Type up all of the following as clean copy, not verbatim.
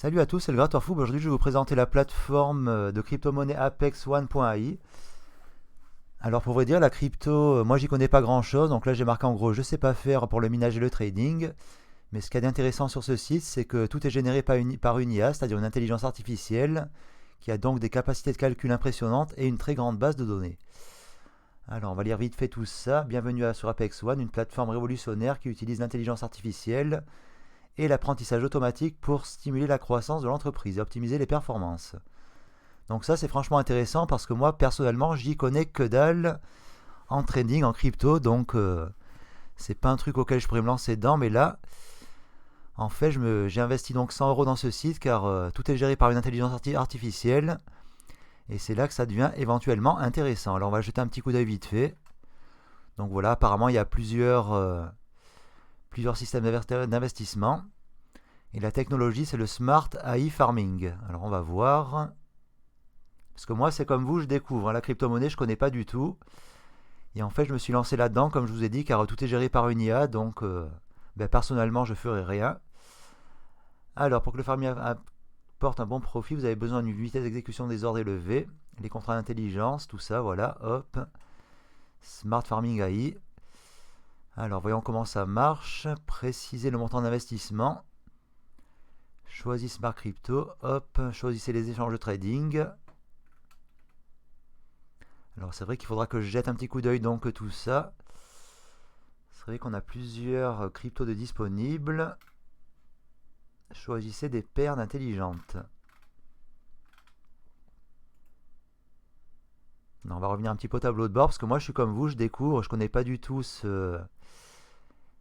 Salut à tous, c'est le Gratteur Fou. Aujourd'hui, je vais vous présenter la plateforme de crypto-monnaie ApexOne.ai. Alors, pour vous dire, la crypto, moi, j'y connais pas grand-chose. Donc là, j'ai marqué en gros, je sais pas faire pour le minage et le trading. Mais ce qu'il y a d'intéressant sur ce site, c'est que tout est généré par une IA, c'est-à-dire une intelligence artificielle, qui a donc des capacités de calcul impressionnantes et une très grande base de données. Alors, on va lire vite fait tout ça. Bienvenue sur ApexOne, une plateforme révolutionnaire qui utilise l'intelligence artificielle et l'apprentissage automatique pour stimuler la croissance de l'entreprise et optimiser les performances. Donc ça c'est franchement intéressant parce que moi personnellement j'y connais que dalle en trading, en crypto, donc c'est pas un truc auquel je pourrais me lancer dedans, mais là en fait j'ai investi donc 100 euros dans ce site car tout est géré par une intelligence artificielle et c'est là que ça devient éventuellement intéressant. Alors on va jeter un petit coup d'œil vite fait. Donc voilà, apparemment il y a plusieurs systèmes d'investissement. Et la technologie, c'est le Smart AI Farming. Alors on va voir. Parce que moi, c'est comme vous, je découvre. La crypto-monnaie, je ne connais pas du tout. Et en fait, je me suis lancé là-dedans, comme je vous ai dit, car tout est géré par une IA. Donc, personnellement, je ne ferai rien. Alors, pour que le farming apporte un bon profit, vous avez besoin d'une vitesse d'exécution des ordres élevée, les contrats d'intelligence, tout ça, voilà, hop. Smart Farming AI. Alors, voyons comment ça marche. Préciser le montant d'investissement. Choisis Smart Crypto, hop, choisissez les échanges de trading. Alors c'est vrai qu'il faudra que je jette un petit coup d'œil donc tout ça. C'est vrai qu'on a plusieurs cryptos de disponibles. Choisissez des paires intelligentes. On va revenir un petit peu au tableau de bord parce que moi je suis comme vous, je découvre, je connais pas du tout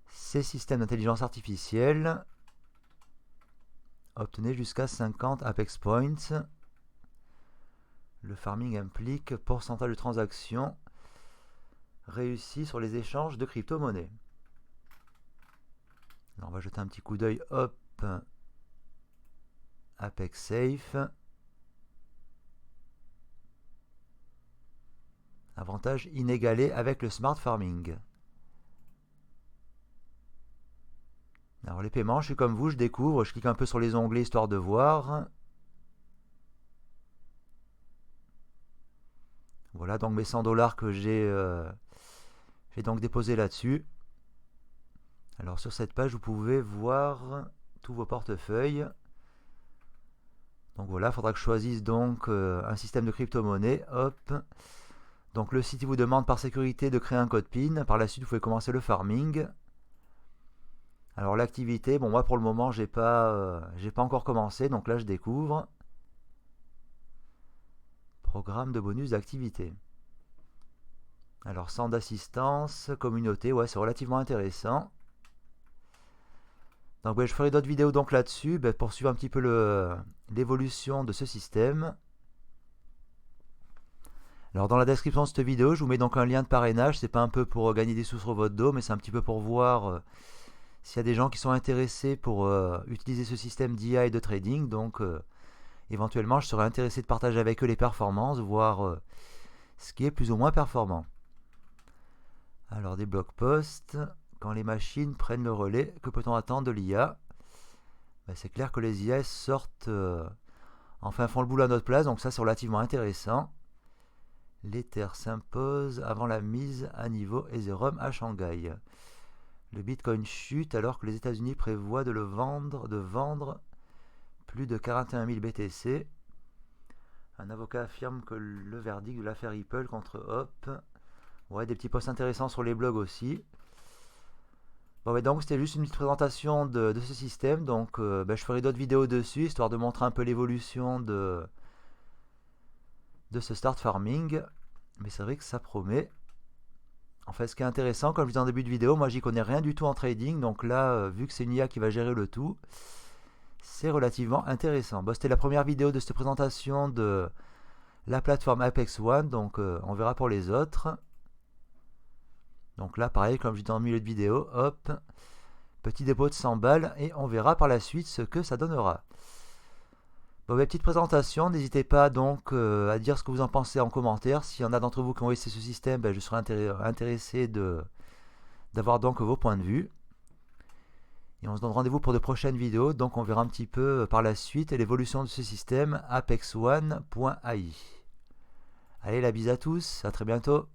ces systèmes d'intelligence artificielle. Obtenez jusqu'à 50 Apex Points. Le farming implique pourcentage de transactions réussies sur les échanges de crypto-monnaies. On va jeter un petit coup d'œil. Hop. Apex Safe. Avantage inégalé avec le smart farming. Alors les paiements, je suis comme vous, je découvre, je clique un peu sur les onglets histoire de voir. Voilà donc mes 100 dollars que j'ai donc déposé là-dessus. Alors sur cette page, vous pouvez voir tous vos portefeuilles. Donc voilà, il faudra que je choisisse donc un système de crypto-monnaie. Hop. Donc le site vous demande par sécurité de créer un code PIN. Par la suite, vous pouvez commencer le farming. Alors l'activité, bon moi pour le moment, j'ai pas encore commencé, donc là je découvre. Programme de bonus d'activité. Alors centre d'assistance, communauté, ouais c'est relativement intéressant. Donc je ferai d'autres vidéos donc là-dessus pour suivre un petit peu l'évolution de ce système. Alors dans la description de cette vidéo, je vous mets donc un lien de parrainage. C'est pas un peu pour gagner des sous sur votre dos, mais c'est un petit peu pour voir s'il y a des gens qui sont intéressés pour utiliser ce système d'IA et de trading. Donc éventuellement, je serais intéressé de partager avec eux les performances, voir ce qui est plus ou moins performant. Alors des blog posts. Quand les machines prennent le relais, que peut-on attendre de l'IA? C'est clair que les IA sortent, enfin font le boulot à notre place, donc ça c'est relativement intéressant. L'Ether s'impose avant la mise à niveau Ethereum à Shanghai. Le Bitcoin chute alors que les États-Unis prévoient de vendre plus de 41 000 BTC. Un avocat affirme que le verdict de l'affaire Ripple contre Hop. Ouais, des petits posts intéressants sur les blogs aussi. Bon, donc c'était juste une petite présentation de ce système. Donc je ferai d'autres vidéos dessus, histoire de montrer un peu l'évolution de ce start farming. Mais c'est vrai que ça promet. En fait, ce qui est intéressant, comme je disais en début de vidéo, moi j'y connais rien du tout en trading. Donc là, vu que c'est une IA qui va gérer le tout, c'est relativement intéressant. Bon, c'était la première vidéo de cette présentation de la plateforme ApexOne. Donc on verra pour les autres. Donc là, pareil, comme je dis dans le milieu de vidéo, hop, petit dépôt de 100 balles et on verra par la suite ce que ça donnera. Bon, petite présentation, n'hésitez pas donc à dire ce que vous en pensez en commentaire. S'il y en a d'entre vous qui ont essayé ce système, je serai intéressé d'avoir donc vos points de vue. Et on se donne rendez-vous pour de prochaines vidéos. Donc on verra un petit peu par la suite l'évolution de ce système ApexOne.ai. Allez, la bise à tous, à très bientôt.